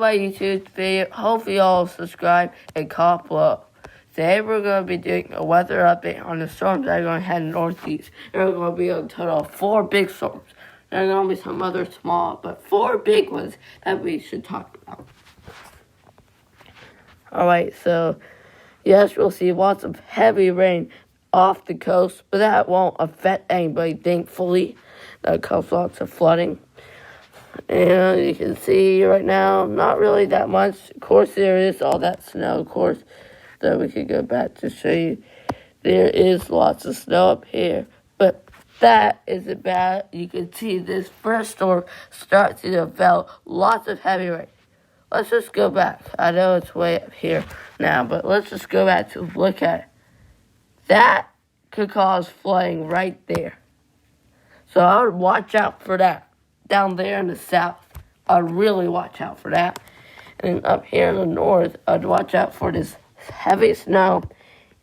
My YouTube video. Hopefully y'all subscribe and comment below. Today we're going to be doing a weather update on the storms that are going to head northeast. There are going to be a total of 4 big storms. There are going to be some other small, but 4 big ones that we should talk about. Alright, so yes, we'll see lots of heavy rain off the coast, but that won't affect anybody, thankfully. That causes lots of flooding. And you can see right now, not really that much. Of course, there is all that snow, of course. So we could go back to show you. There is lots of snow up here. But that isn't bad. You can see this first storm starts to develop lots of heavy rain. Let's just go back. I know it's way up here now, but let's just go back to look at it. That could cause flooding right there. So I would watch out for that. Down there in the south, I'd really watch out for that. And up here in the north, I'd watch out for this heavy snow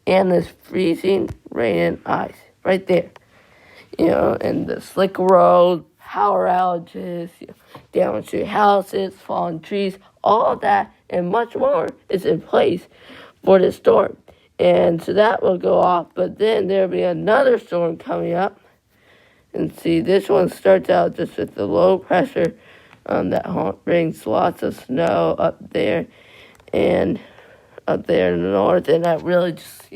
and this freezing rain and ice right there. And the slick road, power outages, damage to houses, fallen trees, all of that and much more is in place for the storm. And so that will go off, but then there'll be another storm coming up. And see, this one starts out just with the low pressure that brings lots of snow up there and up there in the north. And that really just,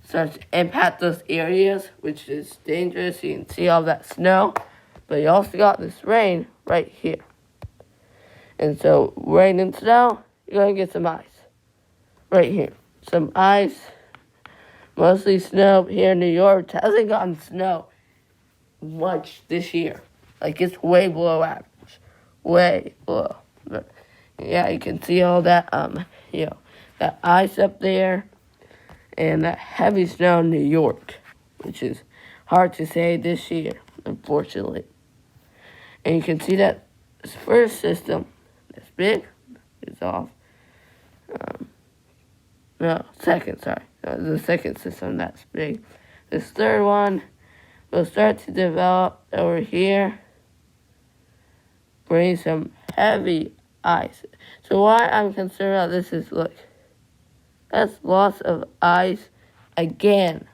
starts to impact those areas, which is dangerous. You can see all that snow. But you also got this rain right here. And so rain and snow, you're going to get some ice right here. Some ice, mostly snow here in New York. It hasn't gotten snow much this year. Like, it's way below average. Way below. But, yeah, you can see all that, that ice up there and that heavy snow in New York, which is hard to say this year, unfortunately. And you can see that this first system, this big, is off. The second system that's big. This third one will start to develop over here, bring some heavy ice. So why I'm concerned about this is, look, that's loss of ice again.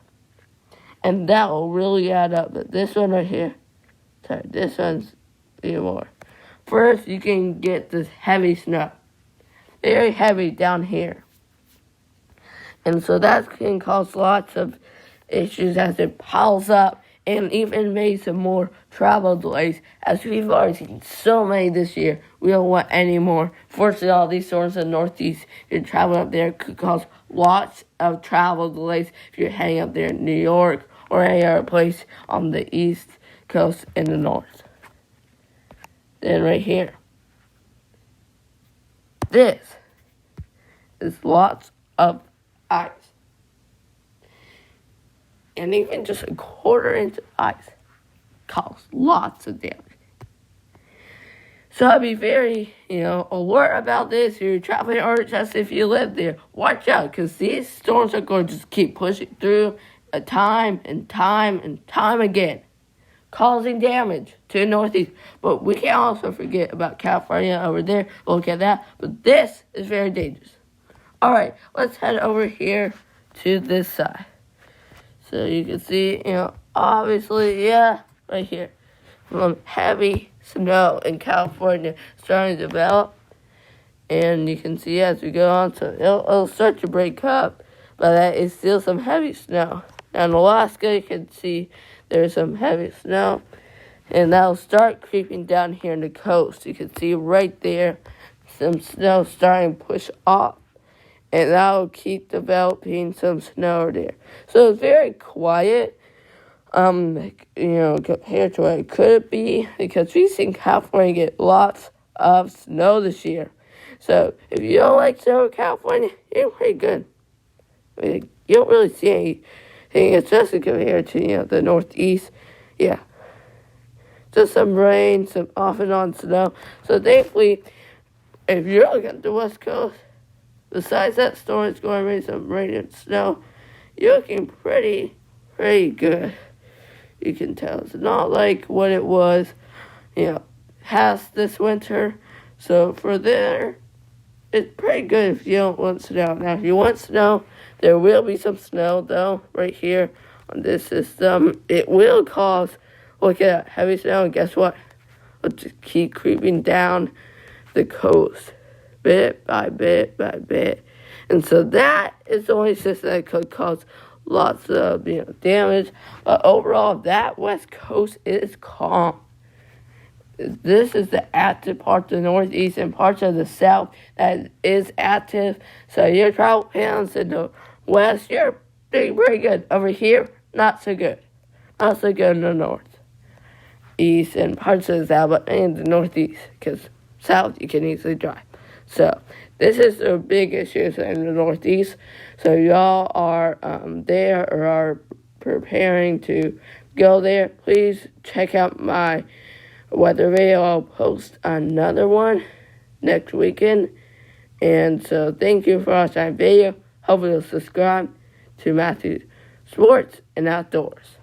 And that will really add up. But this one right here, this one's even more. First, you can get this heavy snow. Very heavy down here. And so that can cause lots of issues as it piles up and even made some more travel delays. As we've already seen so many this year, we don't want any more. Fortunately, all these storms in the northeast, if you're traveling up there, could cause lots of travel delays if you're heading up there in New York or any other place on the east coast in the north. Then right here, this is lots of ice. And even just a quarter inch of ice causes lots of damage. So I'd be very, alert about this if you're traveling, or just if you live there. Watch out, because these storms are going to just keep pushing through time and time and time again, causing damage to the northeast. But we can't also forget about California over there. Look at that. But this is very dangerous. All right, let's head over here to this side. So you can see, obviously, right here, heavy snow in California starting to develop. And you can see as we go on, so it'll start to break up, but that is still some heavy snow. Now in Alaska, you can see there's some heavy snow, and that'll start creeping down here on the coast. You can see right there, some snow starting to push off. And that will keep developing some snow there. So it's very quiet, compared to what it could be, because we've seen California get lots of snow this year. So if you don't like snow in California, you're pretty good. I mean, you don't really see anything, especially compared to, the northeast. Yeah. Just some rain, some off and on snow. So thankfully, if you're looking at the West Coast, besides that storm, it's going to bring some rain and snow. You're looking pretty good. You can tell it's not like what it was, past this winter. So for there, it's pretty good if you don't want snow. Now, if you want snow, there will be some snow, though, right here on this system. It will cause, look at that, heavy snow, and guess what? It'll just keep creeping down the coast, bit by bit by bit. And so that is the only system that could cause lots of damage. But overall, that west coast is calm. This is the active part of the Northeast and parts of the South that is active. So your travel plans in the West, you're doing pretty good. Over here, not so good. Not so good in the North, East, and parts of the South, but in the Northeast, because South you can easily drive. So this is the big issues in the Northeast. So y'all are there or are preparing to go there, please check out my weather video. I'll post another one next weekend. And so thank you for watching my video. Hopefully you'll subscribe to Matthew Sports and Outdoors.